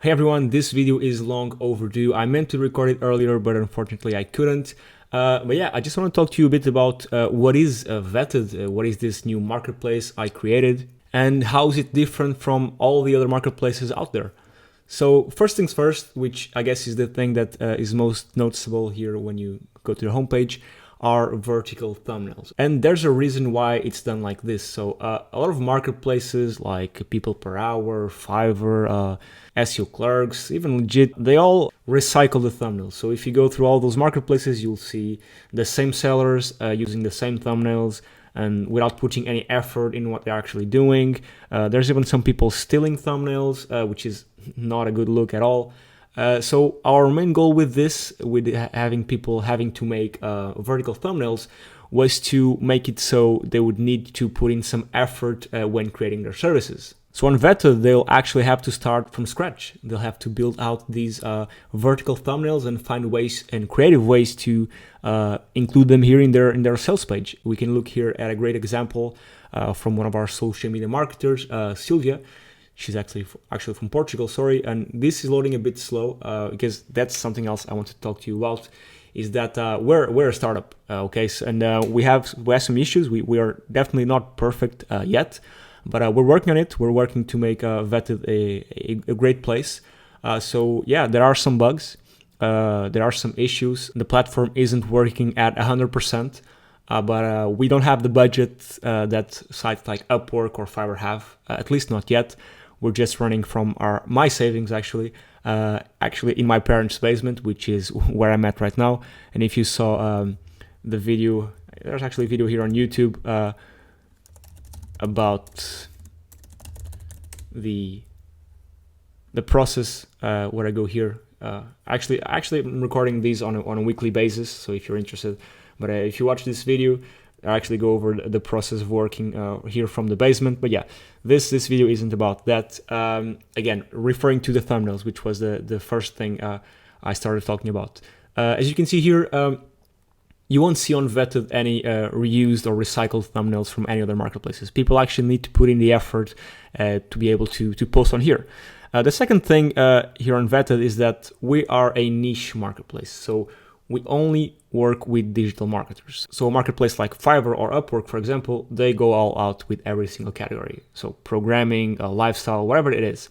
Hey everyone, this video is long overdue. I meant to record it earlier, but unfortunately I couldn't. But yeah, I just want to talk to you a bit about what is Vetted, what is this new marketplace I created, and how is it different from all the other marketplaces out there. So first things first, which I guess is the thing that is most noticeable here when you go to the homepage, are vertical thumbnails. And there's a reason why it's done like this. So a lot of marketplaces like People Per Hour, Fiverr, SEO Clerks, even Legit, they all recycle the thumbnails. So if you go through all those marketplaces, you'll see the same sellers using the same thumbnails and without putting any effort in what they're actually doing. There's even some people stealing thumbnails, which is not a good look at all. So our main goal with this, with having people having to make vertical thumbnails, was to make it so they would need to put in some effort when creating their services. So on Vettted, they'll actually have to start from scratch. They'll have to build out these vertical thumbnails and find ways and creative ways to include them here in their sales page. We can look here at a great example from one of our social media marketers, Sylvia. She's actually from Portugal, sorry, and this is loading a bit slow because that's something else I want to talk to you about, is that we're a startup, okay, so, and we have some issues. We are definitely not perfect yet, but we're working on it. We're working to make Vetted a great place. So yeah, there are some bugs, there are some issues. The platform isn't working at 100%. But we don't have the budget that sites like Upwork or Fiverr have, at least not yet. We're just running from my savings, actually in my parents' basement, which is where I'm at right now. And if you saw the video, there's actually a video here on YouTube about the process where I go here. Actually, I'm recording these on a weekly basis, so if you're interested. But if you watch this video, I actually go over the process of working here from the basement. But yeah, this video isn't about that. Again, referring to the thumbnails, which was the first thing I started talking about. As you can see here, you won't see on Vetted any reused or recycled thumbnails from any other marketplaces. People actually need to put in the effort to be able to post on here. The second thing here on Vetted is that we are a niche marketplace. So we only work with digital marketers. So a marketplace like Fiverr or Upwork, for example, they go all out with every single category. So programming, lifestyle, whatever it is.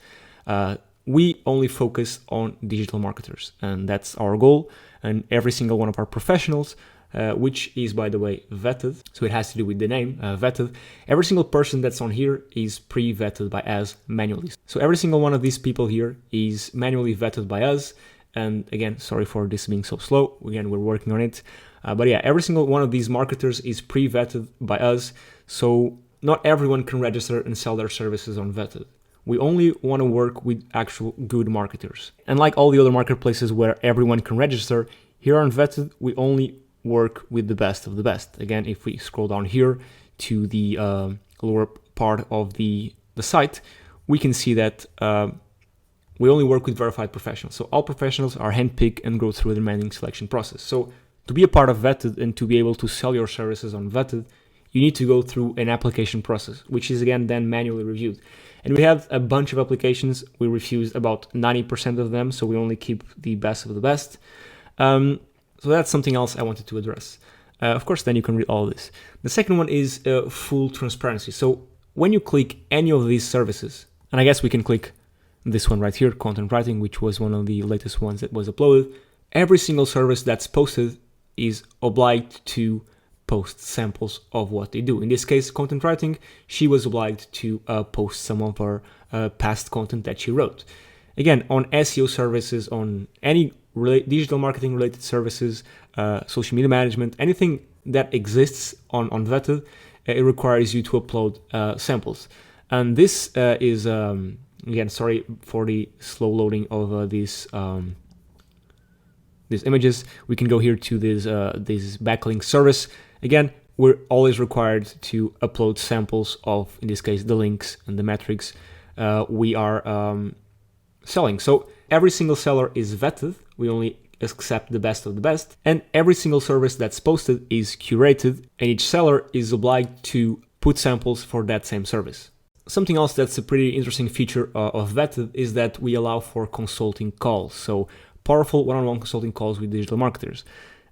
We only focus on digital marketers, and that's our goal. And every single one of our professionals, which is, by the way, Vetted, so it has to do with the name, Vetted. Every single person that's on here is pre-vetted by us manually. So every single one of these people here is manually vetted by us. And again, sorry for this being so slow. Again, we're working on it. But yeah, every single one of these marketers is pre-vetted by us. So not everyone can register and sell their services on Vetted. We only want to work with actual good marketers. And like all the other marketplaces where everyone can register, here on Vetted, we only work with the best of the best. Again, if we scroll down here to the lower part of the site, we can see that we only work with verified professionals. So all professionals are handpicked and go through a demanding selection process. So to be a part of Vetted and to be able to sell your services on Vetted, you need to go through an application process, which is again then manually reviewed. And we have a bunch of applications. We refused about 90% of them, so we only keep the best of the best. So that's something else I wanted to address. Of course, then you can read all this. The second one is full transparency. So when you click any of these services, and I guess we can click this one right here, content writing, which was one of the latest ones that was uploaded. Every single service that's posted is obliged to post samples of what they do. In this case, content writing, she was obliged to post some of her past content that she wrote. Again, on SEO services, on any digital marketing related services, social media management, anything that exists on Vetted, it requires you to upload samples. And this is again, sorry for the slow loading of these images. We can go here to this backlink service. Again, we're always required to upload samples of, in this case, the links and the metrics we are selling. So every single seller is vetted. We only accept the best of the best. And every single service that's posted is curated, and each seller is obliged to put samples for that same service. Something else that's a pretty interesting feature of Vetted is that we allow for consulting calls. So powerful one-on-one consulting calls with digital marketers.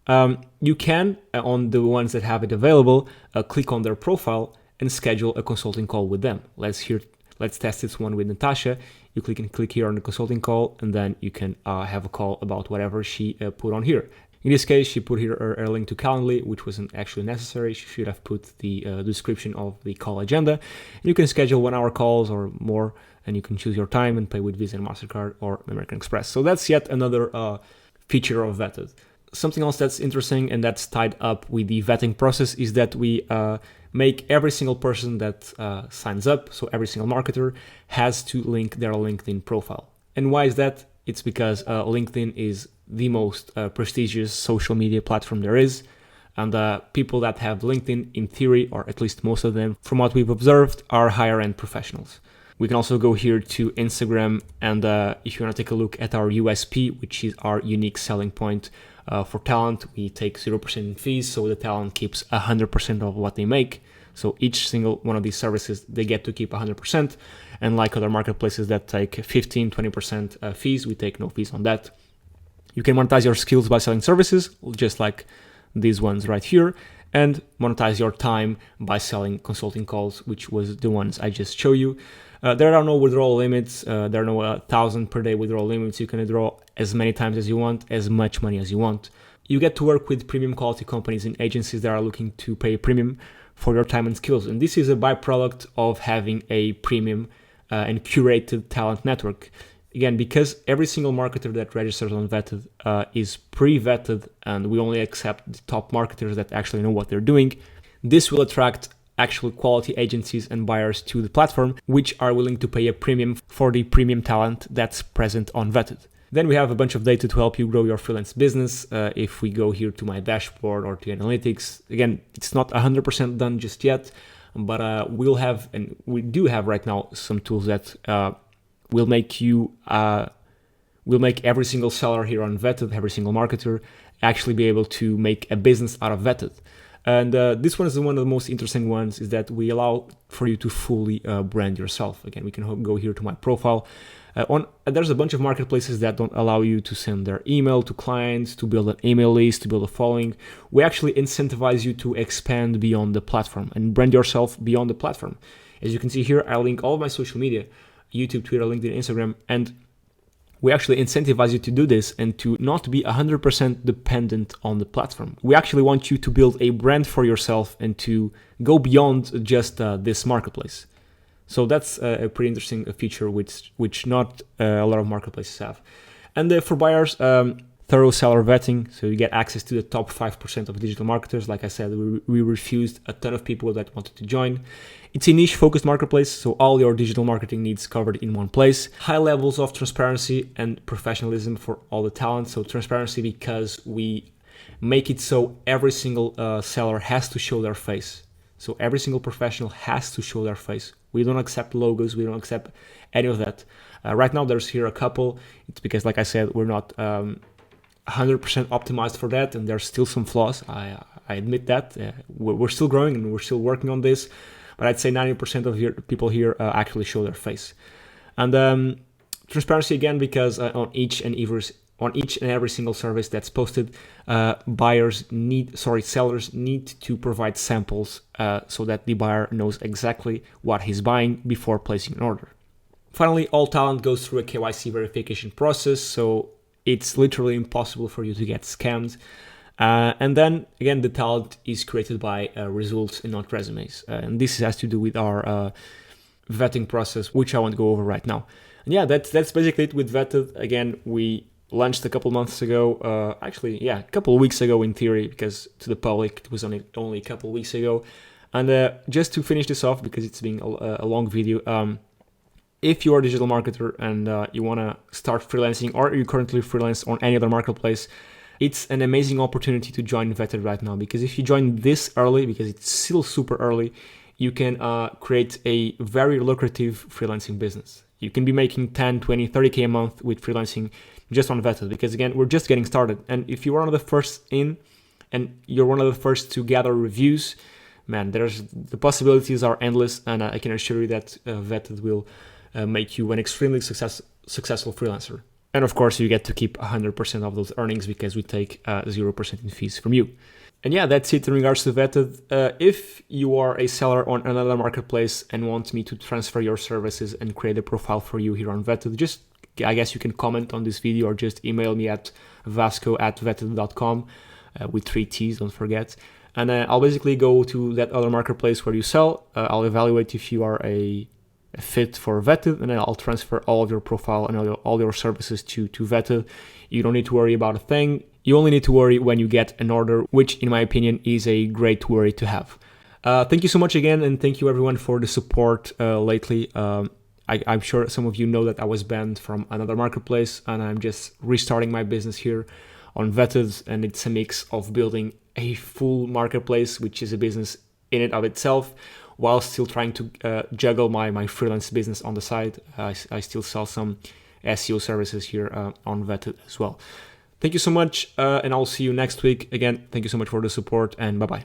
You can, on the ones that have it available, click on their profile and schedule a consulting call with them. Let's test this one with Natasha. You click here on the consulting call, and then you can have a call about whatever she put on here. In this case, she put here her link to Calendly, which wasn't actually necessary. She should have put the description of the call agenda. And you can schedule 1 hour calls or more, and you can choose your time and pay with Visa and MasterCard or American Express. So that's yet another feature of Vetted. Something else that's interesting and that's tied up with the vetting process is that we make every single person that signs up, so every single marketer, has to link their LinkedIn profile. And why is that? It's because LinkedIn is the most prestigious social media platform there is. And people that have LinkedIn, in theory, or at least most of them, from what we've observed, are higher end professionals. We can also go here to Instagram, and if you want to take a look at our USP, which is our unique selling point for talent, we take 0% in fees, so the talent keeps 100% of what they make. So each single one of these services, they get to keep 100%. And like other marketplaces that take 15, 20% fees, we take no fees on that. You can monetize your skills by selling services, just like these ones right here, and monetize your time by selling consulting calls, which was the ones I just showed you. There are no withdrawal limits. There are no 1,000 per day withdrawal limits. You can withdraw as many times as you want, as much money as you want. You get to work with premium quality companies and agencies that are looking to pay a premium for your time and skills. And this is a byproduct of having a premium and curated talent network. Again, because every single marketer that registers on Vetted is pre-vetted, and we only accept the top marketers that actually know what they're doing, this will attract actual quality agencies and buyers to the platform, which are willing to pay a premium for the premium talent that's present on Vetted. Then we have a bunch of data to help you grow your freelance business. If we go here to my dashboard or to analytics, again, it's not 100% done just yet, but we'll have, and we do have right now, some tools that will make every single seller here on Vetted, every single marketer, actually be able to make a business out of Vetted. And this one is one of the most interesting ones, is that we allow for you to fully brand yourself. Again, we can go here to my profile. There's a bunch of marketplaces that don't allow you to send their email to clients, to build an email list, to build a following. We actually incentivize you to expand beyond the platform and brand yourself beyond the platform. As you can see here, I link all of my social media, YouTube, Twitter, LinkedIn, Instagram, and we actually incentivize you to do this and to not be 100% dependent on the platform. We actually want you to build a brand for yourself and to go beyond just this marketplace. So that's a pretty interesting feature which not a lot of marketplaces have. And for buyers, thorough seller vetting, so you get access to the top 5% of digital marketers. Like I said, we refused a ton of people that wanted to join. It's a niche focused marketplace, so all your digital marketing needs covered in one place. High levels of transparency and professionalism for all the talent. So transparency because we make it so every single seller has to show their face. So every single professional has to show their face. We don't accept logos. We don't accept any of that. Right now, there's here a couple. It's because, like I said, we're not 100% optimized for that, and there's still some flaws. I admit that. We're still growing and we're still working on this. But I'd say 90% of people here actually show their face. And transparency again, because on each and every single service that's posted, sellers need to provide samples so that the buyer knows exactly what he's buying before placing an order. Finally, all talent goes through a KYC verification process, so it's literally impossible for you to get scammed. And then again, the talent is created by results and not resumes. And this has to do with our vetting process, which I won't go over right now. And yeah, that's basically it with Vetted. Again, we launched a couple months ago, a couple of weeks ago in theory, because to the public it was only a couple of weeks ago. And just to finish this off, because it's been a long video, if you're a digital marketer and you want to start freelancing, or you currently freelance on any other marketplace, it's an amazing opportunity to join Vetted right now, because if you join this early, because it's still super early, you can create a very lucrative freelancing business. You can be making 10, 20, 30K a month with freelancing just on Vetted, because again, we're just getting started. And if you're one of the first in and you're one of the first to gather reviews, man, the possibilities are endless, and I can assure you that Vetted will make you an extremely successful freelancer. And of course, you get to keep 100% of those earnings because we take 0% in fees from you. And yeah, that's it in regards to Vetted. If you are a seller on another marketplace and want me to transfer your services and create a profile for you here on Vetted, I guess you can comment on this video or just email me at vasco@vetted.com with 3 T's, don't forget. And I'll basically go to that other marketplace where you sell. I'll evaluate if you are a fit for Vetted, and then I'll transfer all of your profile and all your services to Vetted. You don't need to worry about a thing. You only need to worry when you get an order, which in my opinion is a great worry to have. Thank you so much again, and thank you everyone for the support lately. I'm sure some of you know that I was banned from another marketplace, and I'm just restarting my business here on Vetted, and it's a mix of building a full marketplace, which is a business in and of itself, while still trying to juggle my freelance business on the side. I still sell some SEO services here on Vetted as well. Thank you so much, and I'll see you next week. Again, thank you so much for the support, and bye-bye.